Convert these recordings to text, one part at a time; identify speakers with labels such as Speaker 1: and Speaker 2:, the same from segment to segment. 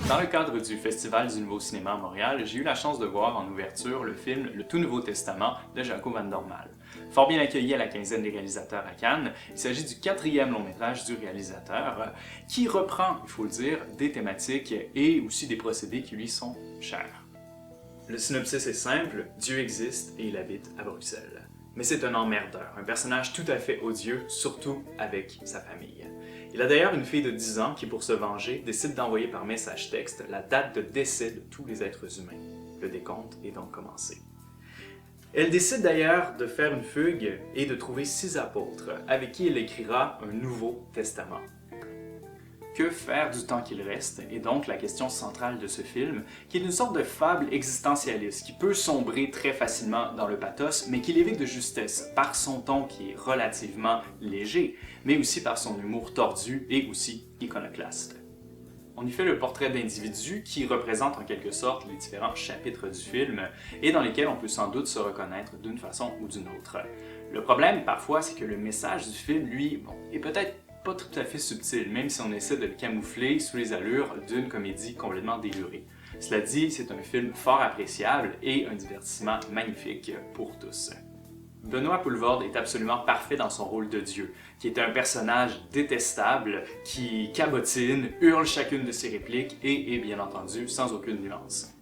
Speaker 1: Dans le cadre du Festival du Nouveau Cinéma à Montréal, j'ai eu la chance de voir en ouverture le film Le Tout Nouveau Testament de Jaco Van Dormael. Fort bien accueilli à la quinzaine des réalisateurs à Cannes, il s'agit du 4e long-métrage du réalisateur qui reprend, il faut le dire, des thématiques et aussi des procédés qui lui sont chers. Le synopsis est simple, Dieu existe et il habite à Bruxelles. Mais c'est un emmerdeur, un personnage tout à fait odieux, surtout avec sa famille. Il a d'ailleurs une fille de 10 ans qui, pour se venger, décide d'envoyer par message texte la date de décès de tous les êtres humains. Le décompte est donc commencé. Elle décide d'ailleurs de faire une fugue et de trouver 6 apôtres, avec qui elle écrira un Nouveau Testament. Que faire du temps qu'il reste est donc la question centrale de ce film, qui est une sorte de fable existentialiste qui peut sombrer très facilement dans le pathos, mais qui l'évite de justesse par son ton qui est relativement léger, mais aussi par son humour tordu et aussi iconoclaste. On y fait le portrait d'individus qui représentent en quelque sorte les différents chapitres du film et dans lesquels on peut sans doute se reconnaître d'une façon ou d'une autre. Le problème parfois, c'est que le message du film, lui, est peut-être pas tout à fait subtil, même si on essaie de le camoufler sous les allures d'une comédie complètement délurée. Cela dit, c'est un film fort appréciable et un divertissement magnifique pour tous. Benoît Poelvoorde est absolument parfait dans son rôle de Dieu, qui est un personnage détestable, qui cabotine, hurle chacune de ses répliques et est bien entendu sans aucune nuance.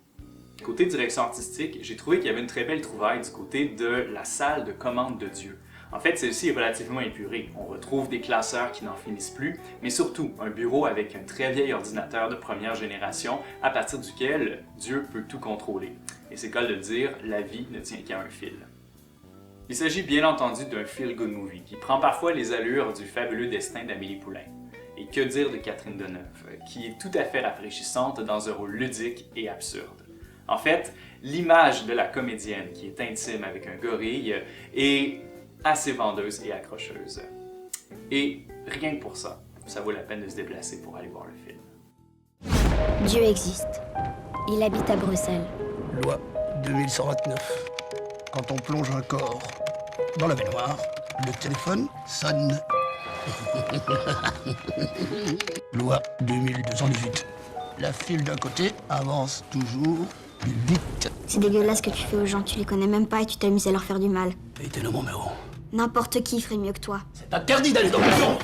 Speaker 1: Côté direction artistique, j'ai trouvé qu'il y avait une très belle trouvaille du côté de la salle de commande de Dieu. En fait, celle-ci est relativement épurée. On retrouve des classeurs qui n'en finissent plus, mais surtout un bureau avec un très vieil ordinateur de première génération à partir duquel Dieu peut tout contrôler. Et c'est le cas de le dire, la vie ne tient qu'à un fil. Il s'agit bien entendu d'un feel-good movie qui prend parfois les allures du fabuleux destin d'Amélie Poulain. Et que dire de Catherine Deneuve, qui est tout à fait rafraîchissante dans un rôle ludique et absurde. En fait, l'image de la comédienne qui est intime avec un gorille est assez vendeuse et accrocheuse. Et rien que pour ça, ça vaut la peine de se déplacer pour aller voir le film.
Speaker 2: Dieu existe. Il habite à Bruxelles.
Speaker 3: Loi 2129. Quand on plonge un corps dans la baignoire, le téléphone sonne. Loi 2218. La file d'un côté avance toujours plus vite.
Speaker 2: C'est dégueulasse ce que tu fais aux gens, tu les connais même pas et tu t'amuses à leur faire du mal.
Speaker 3: Et t'es le mon héros.
Speaker 2: N'importe qui ferait mieux que toi.
Speaker 3: C'est interdit d'aller dans le son.